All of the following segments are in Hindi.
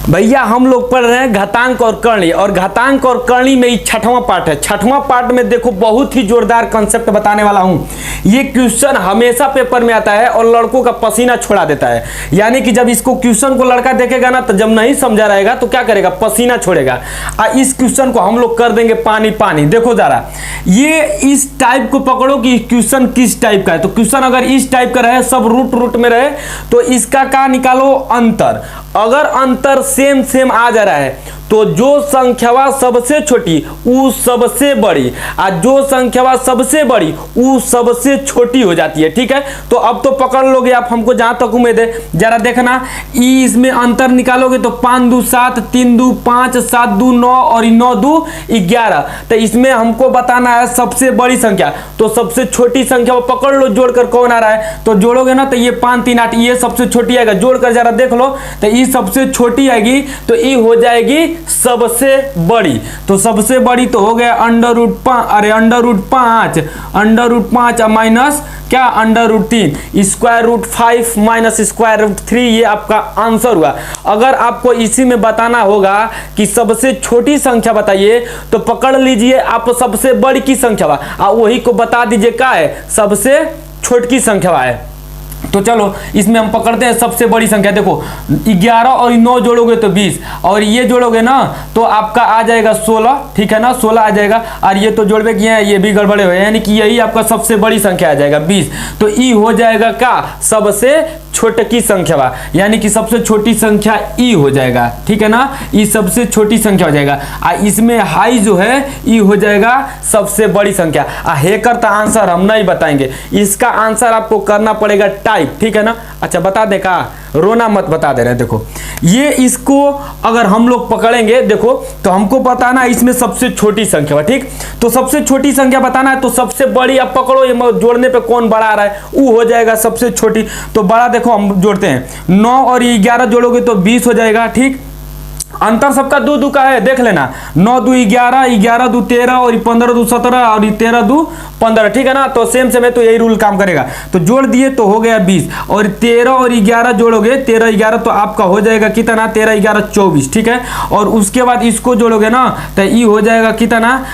भैया हम लोग पढ़ रहे हैं घातांक और कर्णी, और घातांक और कर्णी में ही छठवां पार्ट है। छठवां पार्ट में देखो बहुत ही जोरदार कंसेप्ट बताने वाला हूं। ये क्वेश्चन हमेशा पेपर में आता है और लड़कों का पसीना छोड़ा देता है। यानी कि जब इसको क्वेश्चन को लड़का देखेगा ना, तो जब नहीं समझा रहेगा तो क्या करेगा, पसीना छोड़ेगा। इस क्वेश्चन को हम लोग कर देंगे पानी पानी। देखो जरा, ये इस टाइप को पकड़ो कि क्वेश्चन किस टाइप का है। तो क्वेश्चन अगर इस टाइप का रहे, सब रूट में रहे, तो इसका क्या निकालो, अंतर। अगर अंतर सेम सेम आ जा रहा है तो जो संख्यावा सबसे छोटी वो सबसे बड़ी, और जो संख्यावा सबसे बड़ी वो सबसे छोटी हो जाती है। ठीक है, तो अब तो पकड़ लोगे आप, हमको जहां तक उम्मीद है। जरा देखना, इसमें अंतर निकालोगे तो 5 2 7, 3 2 5, 7 2 9 और 9 2 11। तो इसमें हमको बताना है सबसे बड़ी संख्या, तो सबसे छोटी संख्या वो पकड़ लो, जोड़कर कौन आ रहा है। तो जोड़ोगे ना तो ये 5 3 8, ये सबसे छोटी आएगा। जोड़कर जरा देख लो, तो ये सबसे छोटी आएगी, तो ये हो जाएगी सबसे बड़ी। तो सबसे बड़ी तो हो गया √5, अरे √5 माइनस क्या, √3, √5 माइनस √3, ये आपका आंसर हुआ। अगर आपको इसी में बताना होगा कि सबसे छोटी संख्या बताइए, तो पकड़ लीजिए आप सबसे बड़ी की संख्या और वही को बता दीजिए क्या है, सबसे छोटी संख्या है। तो चलो इसमें हम पकड़ते हैं सबसे बड़ी संख्या। देखो 11 और 9 जोड़ोगे तो 20, और ये जोड़ोगे ना तो आपका आ जाएगा 16। ठीक है ना, 16 आ जाएगा। और ये तो जोड़वे किए हैं, ये भी गड़बड़े हुए, यानी कि यही आपका सबसे बड़ी संख्या आ जाएगा 20। तो ई हो जाएगा क्या, सबसे छोटी संख्या, यानी कि सबसे छोटी संख्या ई हो जाएगा। ठीक है ना, ई सबसे छोटी संख्या हो जाएगा। इसमें हाई जो है ई हो जाएगा सबसे बड़ी संख्या। हेकर का आंसर हम नहीं बताएंगे, इसका आंसर आपको करना पड़ेगा टाइप। ठीक है ना, अच्छा बता दे का, रोना मत, बता दे रहे हैं। देखो ये, इसको अगर हम लोग पकड़ेंगे, देखो तो हमको बताना है इसमें सबसे छोटी संख्या। ठीक, तो सबसे छोटी संख्या बताना है, तो सबसे बड़ी आप पकड़ो, ये जोड़ने पे कौन बड़ा आ रहा है, वो हो जाएगा सबसे छोटी। तो बड़ा देखो हम जोड़ते हैं, 9 और 11 जोड़ोगे तो 20 हो जाएगा। ठीक, अंतर सबका 2 2 का है, देख लेना, 9 2 11, 11 2 13 और 15 2 17 और 13 2 15। ठीक है ना, तो सेम है, तो यही रूल काम करेगा। तो जोड़ दिए तो हो गया 20, और 13 और 11 जोड़ोगे, 13 11 तो आपका हो जाएगा कितना, 13 11 24। ठीक है, और उसके बाद इसको जोड़ोगे ना तो ये हो जाएगा कितना,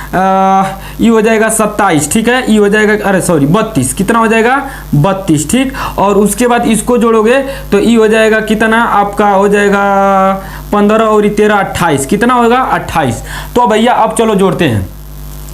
ये हो जाएगा 27। ठीक है, ये हो जाएगा, अरे सॉरी 32, कितना हो जाएगा 32। ठीक, और उसके बाद इसको जोड़ोगे तो ये हो जाएगा कितना, आपका हो जाएगा 15 और 13 28, कितना होगा 28। तो भैया अब चलो जोड़ते हैं,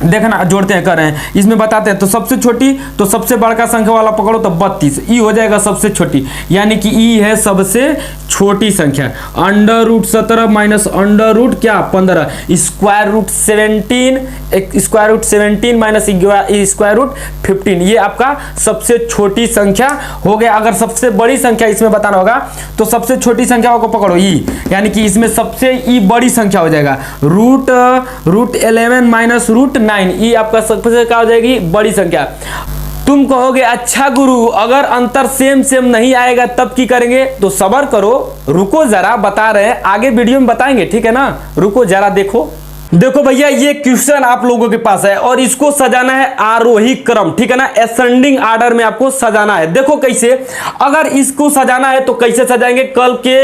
देखना जोड़ते हैं, कर रहे हैं, इसमें बताते हैं। तो सबसे छोटी, तो सबसे बड़ा संख्या वाला पकड़ो तो 32, ई हो जाएगा सबसे छोटी, यानी कि ई है सबसे छोटी संख्या। √17 माइनस क्या 15, √17 माइनस √15, ये आपका सबसे छोटी संख्या हो गया। अगर सबसे बड़ी संख्या इसमें बताना होगा तो सबसे छोटी संख्या को पकड़ो ई, यानी कि इसमें सबसे ई बड़ी संख्या हो जाएगा, √11 माइनस √9, ये आपका सबसे क्या हो जाएगी, बड़ी संख्या। तुम कहोगे अच्छा गुरु अगर अंतर सेम नहीं आएगा तब की करेंगे, तो सब्र करो, रुको जरा, बता रहे हैं, आगे वीडियो में बताएंगे। ठीक है ना, रुको जरा देखो। देखो भैया ये क्वेश्चन आप लोगों के पास है और इसको सजाना है आरोही क्रम। ठीक है ना, असेंडिंग ऑर्डर में आपको सजाना है। देखो कैसे, अगर इसको सजाना है तो कैसे सजाएंगे, कल के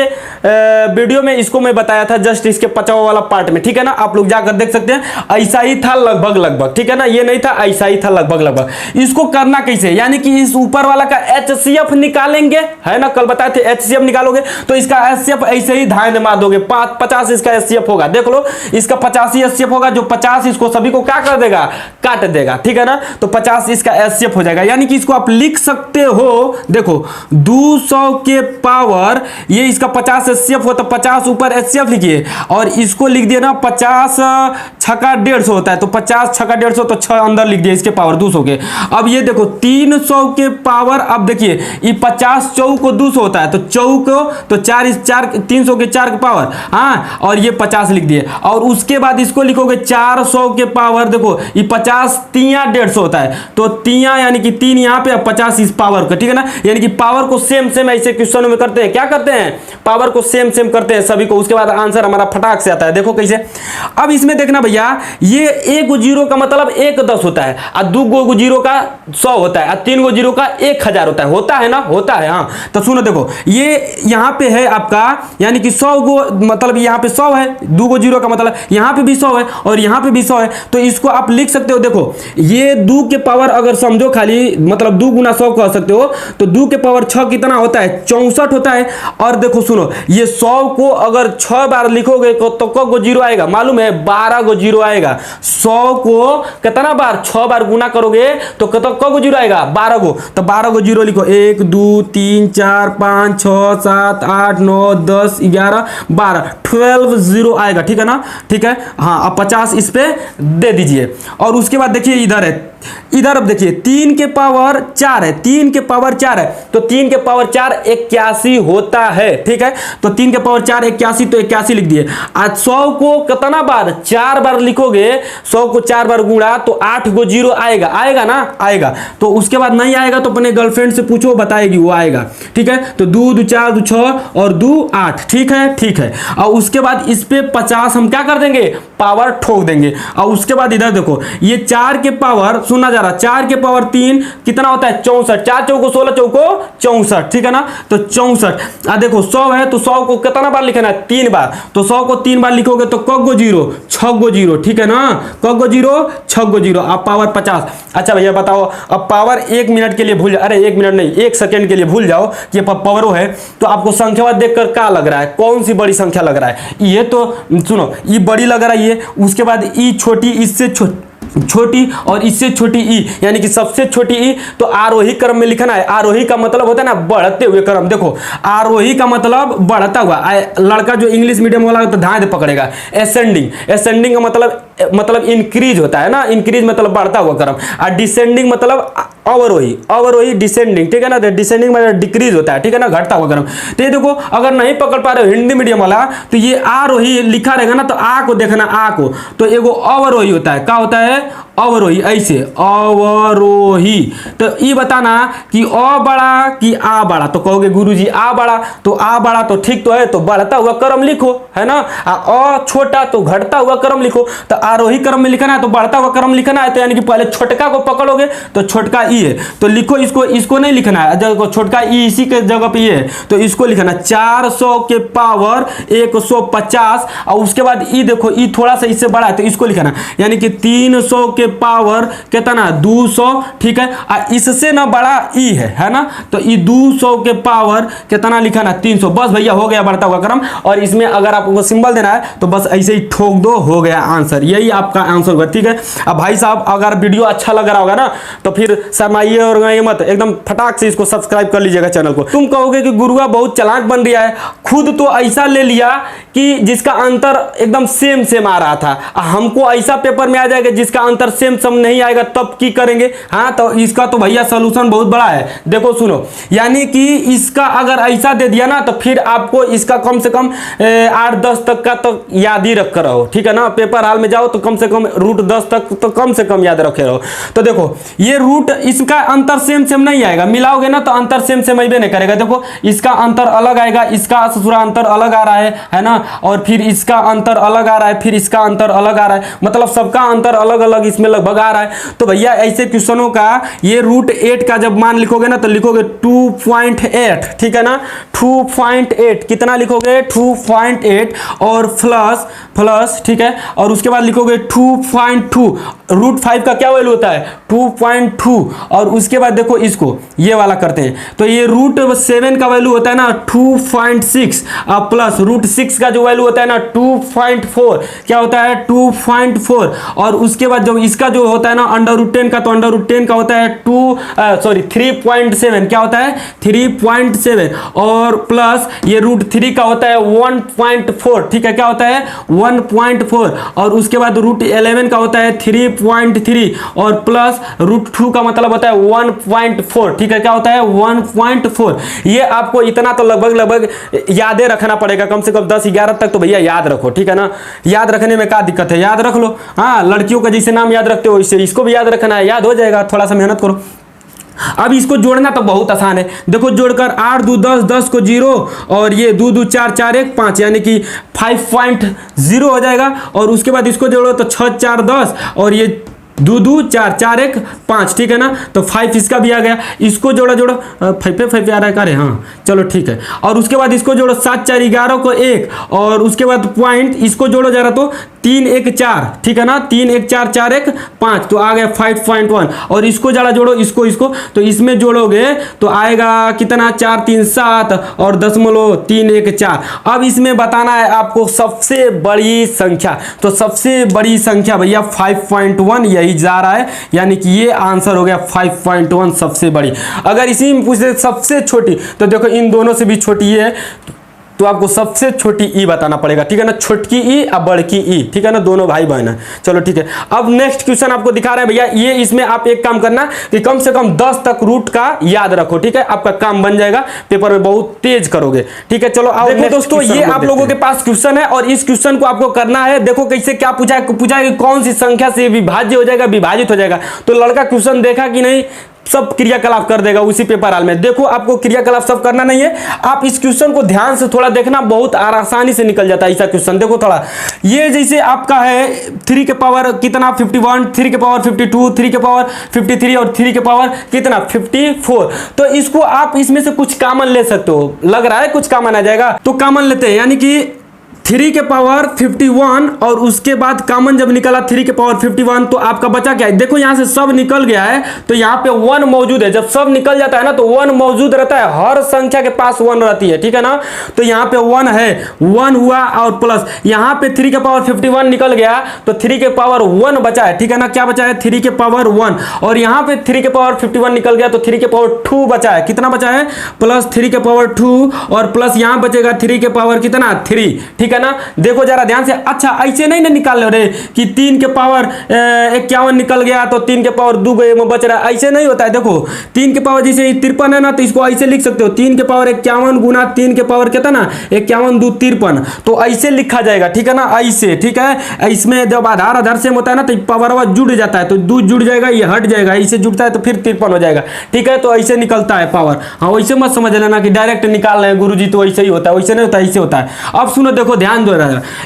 वीडियो में इसको मैं बताया था, जस्ट इसके 50वां वाला पार्ट में। ठीक है ना, आप लोग जाकर देख सकते हैं, ऐसा ही था लगभग। ठीक है ना, ये नहीं था, ऐसा ही था लगभग। इसको करना कैसे, यानी कि इस ऊपर वाला का HCF निकालेंगे, है ना, कल बताए थे HCF निकालोगे तो इसका HCF ऐसे ही धाए मार दोगे, 50 इसका HCF होगा। देख लो, इसका 50 HCF होगा, जो 50 इसको सभी को क्या कर देगा, काट देगा। ठीक है ना, तो 50 इसका HCF हो जाएगा, यानी कि इसको आप लिख सकते हो। देखो 200 के पावर, ये इसका 50 HCF हो तो 50 ऊपर HCF लिखिए, और इसको लिख दिया ना 50 छक्का 150 होता है, तो 50 छक्का 150 तो 6 अंदर लिख दिया इसके पावर 200 के। अब ये देखो 300 के पावर, अब देखिए ये 50 चौक को 200 होता है, तो चौक तो 4 300 के 4 के पावर, हाँ, और ये 50 लिख दिए, और उसके बाद इसको लिखोगे 400 के पावर, देखो ये 50 तिया 150 होता है, तो तिया यानी कि 3 यहाँ पे, 50 इस पावर का, ठीक है ना, यानी कि पावर को सेम सेम ऐसे क्वेश्चनों में करते हैं, क्या करते हैं, पावर को सेम सेम करते हैं सभी को, उसके बाद आंसर हमारा फटाक से आता है। देखो कैसे, अब इसमें देखना भैया, ये 1 गो जीरो का मतलब 1 10 होता है, और 2 गो जीरो का 100 होता है, और 3 गो जीरो का 1000 होता है ना, होता है। हाँ तो सुनो, देखो ये यहाँ पे है आपका, यानी कि 100 गो, मतलब यहाँ पे 100 है, 2 गो जीरो का मतलब यहाँ पे भी 100 है और यहाँ पे भी 100 है, तो इसको आप लिख सकते हो। देखो ये 2 के पावर अगर समझो खाली, मतलब 2 गुना 100 कह सकते हो, तो 2 के पावर 6 कितना होता है, 64 होता है। और देखो सुनो, ये 100 को अगर 6 बार लिखोगे तो क गो जीरो आएगा, मालूम है, 12 गो जीरो आएगा। 100 को कितना बार, 6 बार गुना करोगे तो क गो जीरो आएगा, 12 गो, तो 12 गो जीरो लिखो, 1 2 3 4 5 6 7 8 9 10 11 12, 12 जीरो आएगा, ठीक है ना, ठीक है। हाँ अब 50 इस पे दे दीजिए। और उसके बाद देखिए इधर है, इधर अब देखिए 3 के पावर 4 है, 3 के पावर 4 है, तो 3 के पावर 4 81 होता है, ठीक है। तो 3 के पावर 4 81, तो 81 लिख दिए। आज 100 को कितना बार, 4 बार लिखोगे, 100 को 4 बार गुणा तो 8 गो जीरो आएगा, आएगा ना, आएगा। तो उसके बाद नहीं आएगा तो अपने गर्लफ्रेंड से पूछो, बताएगी, वो आएगा, ठीक है। तो 2 2 4 2 6 और 2 8, ठीक है, ठीक है। और उसके बाद इस पे 50 हम क्या कर देंगे, पावर ठोक देंगे। और उसके बाद इधर देखो, ये 4 के पावर, सुनना जा रहा, 4 के पावर 3 कितना होता है, 64, 4 चौको 16 चौको 64, ठीक है ना, तो 64। देखो 100 है तो 100 को कितना बार लिखना है, 3 बार, तो 100 को 3 बार लिखोगे तो क गो जीरो, 6 गो जीरो, ठीक है ना, क गो जीरो 6 गो जीरो, अब पावर 50। अच्छा भैया बताओ, अब पावर 1 मिनट के लिए भूल, अरे 1 मिनट नहीं, 1 सेकेंड के लिए भूल जाओ कि पावर है, तो आपको संख्या देखकर क्या लग रहा है, कौन सी बड़ी संख्या लग रहा है, ये तो सुनो, ये बड़ी लग रही है, उसके बाद ई छोटी, इससे छोटी और इससे छोटी ई, यानी कि सबसे छोटी ई, तो आरोही क्रम में लिखना है। आरोही का मतलब होता है ना बढ़ते हुए क्रम, देखो आरोही का मतलब बढ़ता हुआ, लड़का जो इंग्लिश मीडियम वाला तो ध्यान से पकड़ेगा। एसेंडिंग, एसेंडिंग का मतलब इंक्रीज होता है ना, इंक्रीज मतलब बढ़ता हुआ क्रम, और डिसेंडिंग मतलब अवरोही, अवरोही डिसेंडिंग, ठीक है ना, डिसेंडिंग मतलब डिक्रीज होता है, ठीक है ना, घटता हुआ क्रम। तो ये देखो, अगर नहीं पकड़ पा रहे हो हिंदी मीडियम वाला, तो ये आरोही लिखा रहेगा ना, तो आ को देखना, आ को, तो एगो अवरोही होता है, क्या होता है, अवरोही, ऐसे अवरोही। तो ये बताना कि अ बड़ा कि आ बड़ा, तो कहोगे गुरुजी आ बड़ा, तो आ बड़ा तो ठीक तो है, तो बढ़ता हुआ क्रम लिखो, है ना, अ छोटा तो घटता हुआ क्रम लिखो। तो आरोही क्रम में लिखना है तो बढ़ता हुआ क्रम लिखना है, तो यानी कि पहले छोटका को पकड़ोगे तो छोटका ई है, तो लिखो इसको, इसको नहीं लिखना है, जब छोटका ई इसी के जगह पे ये है, तो इसको लिखना 400 के पावर 150, और उसके बाद ई देखो, ई थोड़ा सा इससे बड़ा है तो इसको लिखना, यानी कि 300 के पावर कितना 200, ठीक है, और इससे ना बड़ा ई है ना, तो ई 200 के पावर कितना लिखना 300। बस भैया हो गया बढ़ता हुआ क्रम। और इसमें अगर आपको सिंबल देना है तो बस ऐसे ही ठोक दो, हो गया आंसर, यही आपका आंसर होगा, ठीक है। अब भाई साहब अगर वीडियो अच्छा लग रहा होगा ना तो फिर शर्माइए और गाइए मत, एकदम फटाक से इसको सब्सक्राइब कर लीजिएगा चैनल को। तुम कहोगे कि गुरुआ बहुत चालाक बन रहा है, खुद तो ऐसा ले लिया कि जिसका अंतर एकदम सेम सेम आ रहा था, हमको ऐसा पेपर में आ जाएगा जिसका अंतर सेम सेम नहीं आएगा, तब की करेंगे। हाँ तो इसका तो भैया सोल्यूशन बहुत बड़ा है, देखो सुनो, यानी कि इसका अगर ऐसा दे दिया ना तो फिर आपको इसका कम से कम 8-10 तक का तो याद ही रख कर रहो, ठीक है ना, पेपर हाल में जाओ तो कम से कम रूट 10 तक तो कम से कम याद रखे रहो। तो देखो ये रूट, इसका अंतर सेम सेम नहीं आएगा, मिलाओगे ना तो अंतर सेम सेम अबे नहीं करेगा। देखो इसका अंतर अलग आएगा, इसका ससुरा अंतर अलग आ रहा है ना, और फिर इसका अंतर अलग आ रहा है, फिर इसका अंतर अलग आ रहा है, मतलब सबका अंतर अलग अलग इसमें लगभग आ रहा है। तो भैया ऐसे क्वेश्चनों का ये रूट 8 का जब मान लिखोगे ना तो लिखोगे 2.8, ठीक है ना, 2.8 कितना लिखोगे 2.8 और प्लस, ठीक है, और उसके बाद लिखोगे 2.2, रूट 5 का क्या वैल्यू होता है 2.2, और उसके बाद देखो इसको ये वाला करते हैं, तो ये रूट 7 का वैल्यू होता है ना 2.6, और प्लस रूट 6 का जो वैल्यू होता है ना 2.4, क्या होता है 2.4, और उसके बाद जब इसका जो होता है ना अंडर रूट 10 का, तो अंडर रूट 10 का होता है 3.7, क्या होता है 3.7, और प्लस ये रूट 3 का होता है 1.4, ठीक है, क्या होता है 1.4, और उसके बाद रूट 11 का होता है 3.5, 3.3 और प्लस √2 का मतलब होता है 1.4, ठीक है, क्या होता है 1.4। ये आपको इतना तो लगभग यादें रखना पड़ेगा, कम से कम 10-11 तक तो भैया याद रखो, ठीक है ना। याद रखने में क्या दिक्कत है, याद रख लो। हाँ, लड़कियों का जैसे नाम याद रखते हो इससे इसको भी याद रखना है, याद हो जाएगा, थोड़ा सा मेहनत करो। अब इसको जोड़ना तो बहुत आसान है, देखो जोड़कर 8 2 10, 10 को 0 और ये 2 2 4 4 1 5 यानी कि 5.0 हो जाएगा। और उसके बाद इसको जोड़ो तो 6 4 10 और ये 2 2 4 4 1 5, ठीक है ना। तो 5 इसका भी आ गया, इसको जोड़ो 5 पे 5 आ रहा है कार्य, हाँ चलो ठीक है। और उसके बाद इसको जोड़ो 7 4 11 को 1 और उसके बाद पॉइंट इसको जोड़ो जरा तो 3 1 4, ठीक है ना, 3 1 4 4 1 5 तो आ गया 5.1। और इसको जरा जोड़ो इसको तो इसमें जोड़ोगे तो आएगा कितना 4 3 7 और 0.3 1 4। अब इसमें बताना है आपको सबसे बड़ी संख्या, तो सबसे बड़ी संख्या भैया 5.1 यही जा रहा है, यानी कि ये आंसर हो गया 5.1 सबसे बड़ी। अगर इसी में पूछे सबसे छोटी तो देखो इन दोनों से भी छोटी है, तो आपको सबसे छोटी ई बताना पड़ेगा, ठीक है ना, छोटकी ई और बड़की ई, ठीक है ना, दोनों भाई बहन है। चलो ठीक है, अब नेक्स्ट क्वेश्चन आपको दिखा रहे हैं भैया, ये इसमें आप एक काम करना कि कम से कम 10 तक रूट का याद रखो, ठीक है, आपका काम बन जाएगा, पेपर में बहुत तेज करोगे, ठीक है। चलो आओ देखो दोस्तों, ये आप लोगों के पास क्वेश्चन है और इस क्वेश्चन को आपको करना है। देखो कैसे क्या पूछा है कि कौन सी संख्या से विभाज्य हो जाएगा, विभाजित हो जाएगा। तो लड़का क्वेश्चन देखा कि नहीं, सब क्रियाकलाप कर देगा उसी पेपर हाल में। देखो आपको क्रियाकलाप सब करना नहीं है, आप इस क्वेश्चन को ध्यान से थोड़ा देखना, बहुत आसानी से निकल जाता है ऐसा क्वेश्चन। देखो थोड़ा, ये जैसे आपका है 3 के पावर कितना 51, 3 के पावर 52, 3 के पावर 53 और 3 के पावर कितना 54। तो इसको आप इसमें से कुछ कॉमन ले सकते हो, लग रहा है कुछ कॉमन आ जाएगा तो कॉमन लेते हैं, यानी कि 3 के पावर 51 और उसके बाद कॉमन जब निकला 3 के पावर 51 तो आपका बचा क्या है, देखो यहां से सब निकल गया है तो यहां पे 1 मौजूद है। जब सब निकल जाता है ना तो 1 मौजूद रहता है, हर संख्या के पास 1 रहती है, ठीक है ना। तो यहां पे 1 है, 1 हुआ और प्लस यहां पे 3 के पावर 51 निकल गया तो 3 के पावर 1 बचा है, ठीक है ना। क्या बचा है 3 के पावर 1 और यहां पे 3 के पावर 51 निकल गया तो 3 के पावर 2 बचा है, कितना बचा है प्लस 3 के पावर 2 और प्लस यहां बचेगा 3 के पावर कितना 3, ठीक है ना। देखो जरा ध्यान से, अच्छा ऐसे नहीं ना निकाल रहे कि 3 के पावर 51 निकल गया तो 3 के पावर 2 बच रहा है, ऐसे नहीं होता है। देखो 3 के पावर जैसे 53 है ना तो इसको ऐसे लिख सकते हो, 3 के पावर 51 गुना 3 के पावर कितना ना 51 2 53, तो ऐसे लिखा जाएगा, ठीक है ना, ऐसे, ठीक है। इसमें जब आधार सेम होता है ना तो पावर जुड़ जाता है, तो 2 जुड़ जाएगा, ये हट जाएगा, ऐसे जुड़ता है तो फिर 53 हो जाएगा, ठीक है। तो ऐसे निकलता है पावर, हाँ वैसे मत समझ लेना कि डायरेक्ट निकाल रहे हैं गुरुजी तो ऐसे ही होता है, वैसे नहीं होता, ऐसे होता है। अब सुनो, देखो ध्यान दो,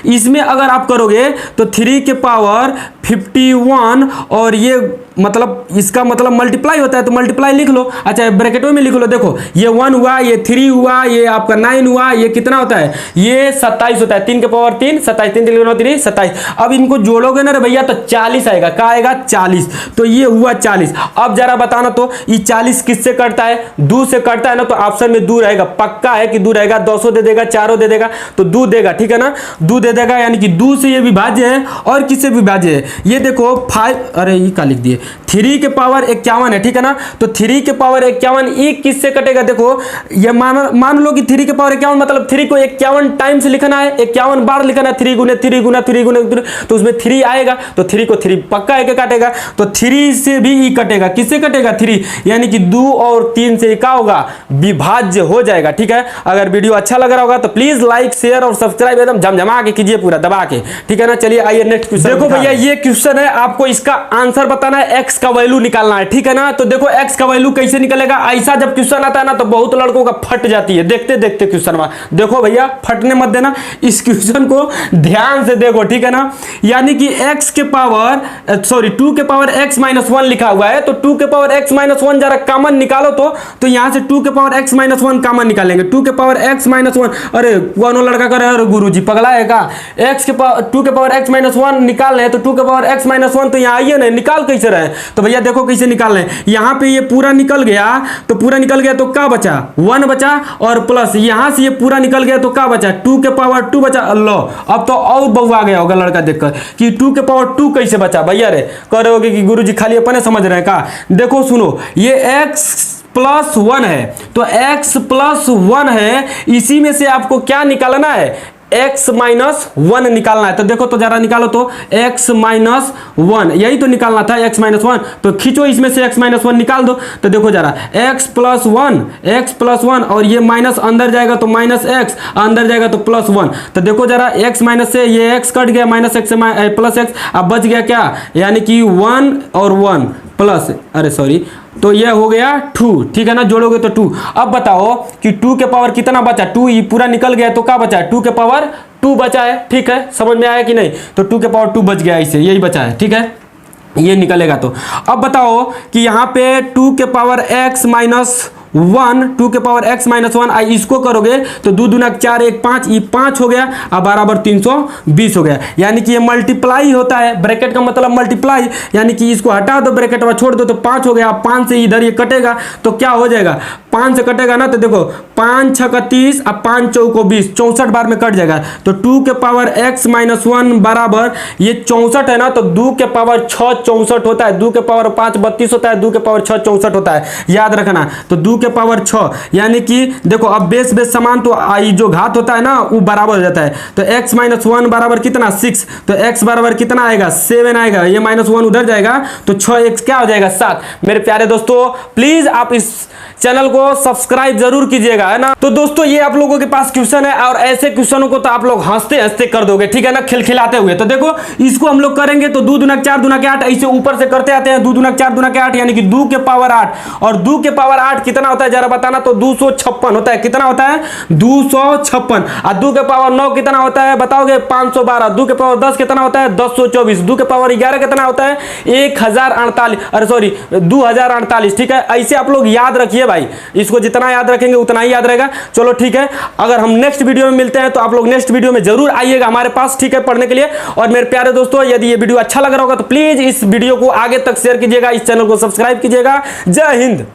इसमें अगर आप करोगे तो 3 के पावर 51 और ये मतलब इसका मतलब मल्टीप्लाई होता है तो मल्टीप्लाई लिख लो, अच्छा ब्रैकेटों में लिख लो। देखो ये 1 हुआ, ये 3 हुआ, ये आपका 9 हुआ, ये कितना होता है ये 27 होता है, 3 के पावर 3 27, 3 3 27। अब इनको जोड़ोगे ना रे भैया तो 40 आएगा, क्या आएगा 40, तो ये हुआ 40। अब जरा बताना तो ये 40 किससे कटता है, 2 से कटता है ना, तो ऑप्शन में 2 रहेगा, पक्का है कि 2 रहेगा, 200 दे देगा, 4 दे देगा तो 2 देगा, ठीक है ना, 2 दे देगा, यानी कि 2 से ये विभाज्य है। और किससे विभाज्य है ये देखो 5, अरे ये क्या लिख दिए, 3 के पावर 51 है, ठीक है ना। तो 3 के पावर 51 ये किससे कटेगा, देखो ये मान लो कि 3 के पावर 51 मतलब 3 को 51 टाइम्स लिखना है, 51 बार लिखना है, 3 गुने 3 गुना 3 गुने 3, तो उसमें 3 आएगा तो 3 को 3 पक्का है कि काटेगा, तो 3 से भी ई कटेगा, किससे कटेगा 3, यानी कि 2 और 3 से क्या होगा विभाज्य हो जाएगा, ठीक है। अगर वीडियो अच्छा लग रहा होगा तो प्लीज लाइक शेयर और सब्सक्राइब एकदम झमझमा के कीजिए, पूरा दबा के, ठीक है ना। चलिए आइए नेक्स्ट क्वेश्चन। देखो भैया ये क्वेश्चन है, आपको इसका आंसर बताना है, एक्स का वैल्यू निकालना है, ठीक है ना। तो देखो एक्स का वैल्यू कैसे निकलेगा, ऐसा जब क्वेश्चन आता है ना तो बहुत लड़कों का फट जाती है देखते देखते क्वेश्चन में। देखो भैया फटने मत देना, इस क्वेश्चन को ध्यान से देखो, ठीक है ना। यानी कि x के पावर 2 के पावर x माइनस 1 लिखा हुआ है, तो 2 के पावर x माइनस 1 जरा कॉमन निकालो तो यहां से 2 के पावर x माइनस 1 कॉमन निकालेंगे, 2 के पावर x माइनस 1, अरे कौन लड़का कर रहा है गुरुजी पगला है का, 2 के पावर x माइनस 1 निकाल रहे हैं तो 2 के पावर x माइनस 1 तो यहाँ आइए ना, निकाल कैसे रहे, तो भैया देखो कैसे निकाल रहे हैं, यहाँ पे ये पूरा निकल गया तो पूरा निकल गया तो क्या बचा 1 बचा, और प्लस यहाँ से ये पूरा निकल गया तो क्या बचा 2 के पावर 2 बचा। अल्लाह अब तो और बहु आ गया होगा लड़का देखकर कि 2 के पावर 2 कैसे बचा, भैया रे कह रहे होगे कि गुरुजी खाली अपने समझ रहे हैं का। देखो सुनो ये x +1 है तो x +1 है, इसी में से आपको क्या निकालना है x माइनस 1 निकालना है। तो देखो तो जरा निकालो तो x माइनस 1, यही तो निकालना था x माइनस 1। तो खींचो इसमें से x माइनस 1 निकाल दो। तो देखो जरा x प्लस 1 और ये माइनस अंदर जाएगा तो माइनस x, अंदर जाएगा तो प्लस 1। तो देखो जरा x माइनस से ये x कट गया, माइनस x से प्लस x, अब बच गया क्या, यानी कि 1 और 1 प्लस, अरे सॉरी, तो ये हो गया 2, ठीक है ना, जोड़ोगे तो 2। अब बताओ कि 2 के पावर कितना बचा, 2 ये पूरा निकल गया तो क्या बचा है, 2 के पावर 2 बचा है, ठीक है, समझ में आया कि नहीं। तो 2 के पावर 2 बच गया, इसे यही बचा है, ठीक है, ये निकलेगा। तो अब बताओ कि यहाँ पे 2 के पावर x माइनस 1, 2 के पावर x माइनस 1, आई इसको करोगे तो 2 दूना 4 1 5, ये 5 हो गया, अब बराबर 320 हो गया। यानी कि ये मल्टीप्लाई होता है, ब्रैकेट का मतलब मल्टीप्लाई, यानी कि इसको हटा दो, ब्रैकेट में छोड़ दो तो 5 हो गया। 5 से इधर ये कटेगा तो क्या हो जाएगा, 5 से कटेगा ना, तो देखो 5 6 का 30 और 5 चौको 20, 64 बार में कट जाएगा। तो 2 के पावर x माइनस 1 बराबर ये 64 है ना, तो 2 के पावर 6 64 होता है, 2 के पावर 5 32 होता है, 2 के पावर 6 64 होता है, याद रखना। तो 2 के पावर 6, यानी कि देखो अब बेस समान, तो आई जो घात होता है ना वो बराबर हो जाता है। तो x माइनस 1 बराबर कितना 6, तो x बराबर कितना आएगा 7 आएगा, ये माइनस 1 उधर जाएगा तो 6x क्या हो जाएगा 7। मेरे प्यारे दोस्तों प्लीज आप इस चैनल को सब्सक्राइब जरूर कीजिएगा, है ना। तो दोस्तों ये आप लोगों के पास क्वेश्चन है और ऐसे क्वेश्चनों को तो आप लोग हंसते हंसते कर दोगे, ठीक है ना, खिलखिलाते हुए। तो देखो इसको हम लोग करेंगे तो 2 दूना 4 दूना के 8, ऐसे ऊपर से करते आते हैं, 2 दूना 4 दूना के 8, यानी कि 2 के पावर 8, और 2 के पावर 8 कितना होता है जरा बताना, तो 256 होता है। कितना होता है 256। और 2 के पावर 9 कितना होता है बताओगे 512। 2 के पावर 10 कितना होता है 1024। 2 के पावर 11 कितना होता है 1048, अरे सॉरी 2048, ठीक है। ऐसे आप लोग याद रखिए भाई, इसको जितना याद रखेंगे उतना ही याद रहेगा। चलो ठीक है, अगर हम नेक्स्ट वीडियो में मिलते हैं तो आप लोग नेक्स्ट वीडियो में जरूर आइएगा हमारे पास, ठीक है, पढ़ने के लिए। और मेरे प्यारे दोस्तों यदि ये वीडियो अच्छा लग रहा होगा तो प्लीज इस वीडियो को आगे तक शेयर कीजिएगा, इस चैनल को सब्सक्राइब कीजिएगा। जय हिंद।